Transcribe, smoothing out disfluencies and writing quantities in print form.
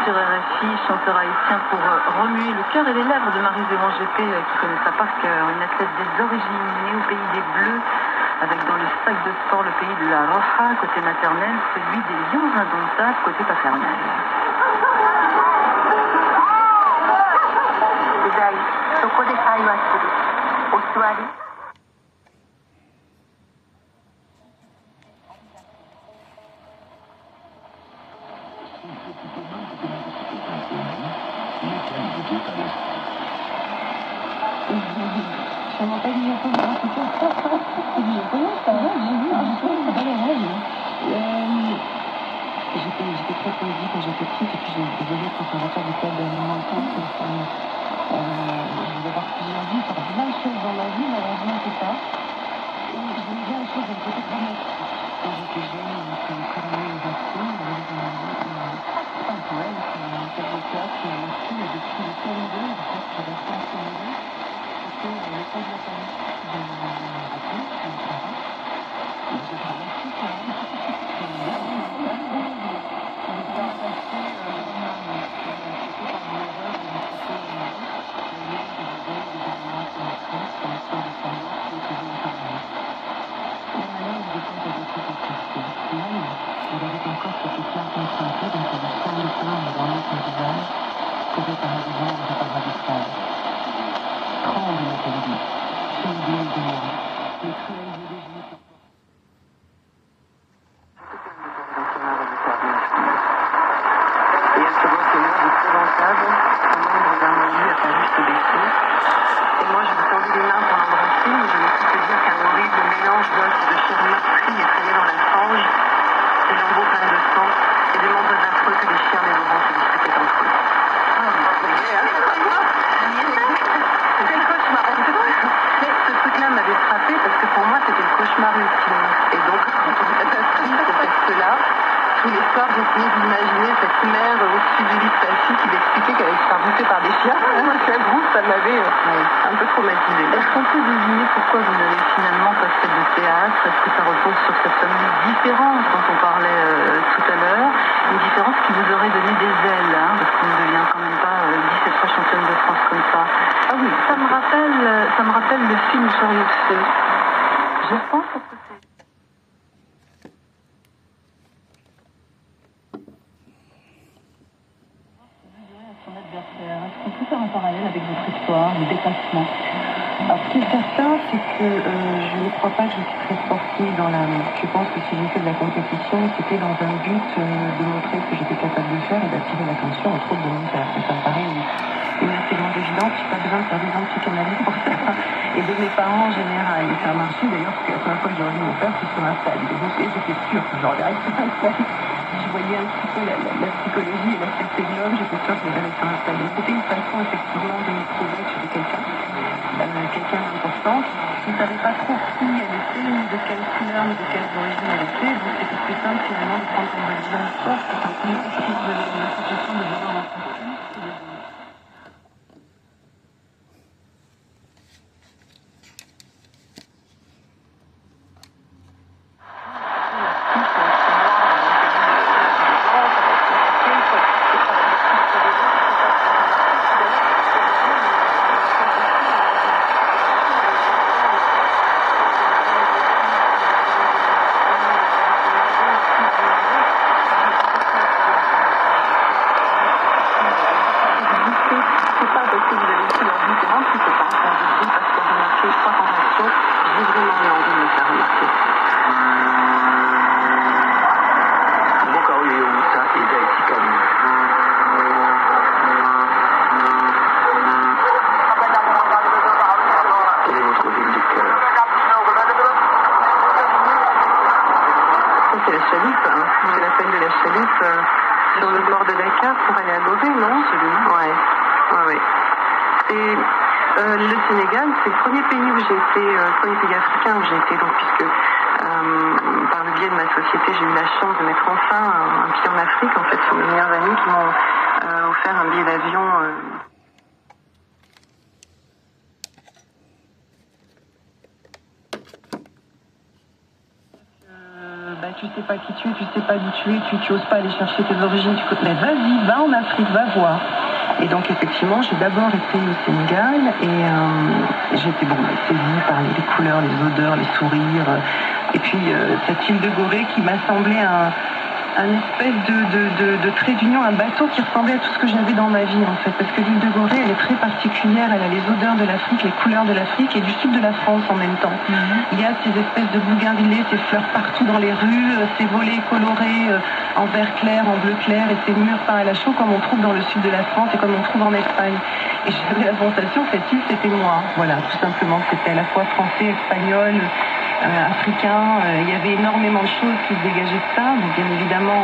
Sur RFI, chanteur haïtien pour remuer le cœur et les lèvres de Marie-Zévan Gépé, qui connaît ça par cœur, une athlète des origines, née au pays des Bleus, avec dans le sac de sport le pays de la Roja, côté maternel, celui des Lions indomptables, côté paternel. J'étais très poésie quand j'étais petite et puis j'ai évolué conservateur du club de Montaigne. Je vais avoir plusieurs vies, faire plein de choses dans ma vie, malheureusement c'est ça. Et j'aime bien les choses d'un côté dramatique. Quand j'étais jeune, j'ai travaillé aux Instits, j'avais un poème, un tableau de théâtre, qui m'a marqué, et depuis le CM2, en fait, j'ai resté en CM2, c'était l'école de la famille. J'ai raté, je ne sais pas. J'ai remercié quand même. C'était dans un but de montrer ce que j'étais capable de faire et d'attirer l'attention entre autres de mon père. Ça me paraît une assez grande évidence. Je n'ai pas besoin de faire des ans de psychanalyse pour ça. Et de mes parents en général. Et ça a marché d'ailleurs parce que la première fois que j'ai revu mon père, c'est sur un stade. Et j'étais sûre que je reverrais sur un stade. Je voyais un petit peu la psychologie et la sexualité de l'homme. J'étais sûre que je verrais sur un stade. Donc c'était une façon effectivement de me prouver que j'étais quelqu'un d'important. Je ne savais pas trop qui elle était, ni de quelle couleur, ni de quelle origine elle était. Donc c'était plus simple finalement de prendre une religion forte, c'est un peu une situation de vouloir en faire plus. Sur le bord de Dakar pour aller à Beauvais, non? Ouais. C'est Le Sénégal, c'est le premier pays où j'ai été, le premier pays africain où j'ai été, donc puisque par le biais de ma société, j'ai eu la chance de mettre enfin un pied en Afrique. En fait, ce sont mes meilleurs amis qui m'ont offert un billet d'avion. Tu sais pas qui tu es, tu sais pas d'où tu es, tu oses pas aller chercher tes origines. Mais vas-y, va en Afrique, va voir. Et donc effectivement, j'ai d'abord été au Sénégal et j'étais saisie par les couleurs, les odeurs, les sourires. Et puis cette île de Gorée qui m'a semblé un espèce de trait d'union, un bateau qui ressemblait à tout ce que j'avais dans ma vie en fait. Parce que l'île de Gorée, elle est très particulière, elle a les odeurs de l'Afrique, les couleurs de l'Afrique et du sud de la France en même temps. Il y a ces espèces de bougainvillées, ces fleurs partout dans les rues, ces volets colorés en vert clair, en bleu clair et ces murs peints à la chaux comme on trouve dans le sud de la France et comme on trouve en Espagne. Et j'avais la sensation que cette île c'était moi. Voilà, tout simplement, c'était à la fois français, espagnol, africain. Il y avait énormément de choses qui se dégageaient de ça. Donc bien évidemment,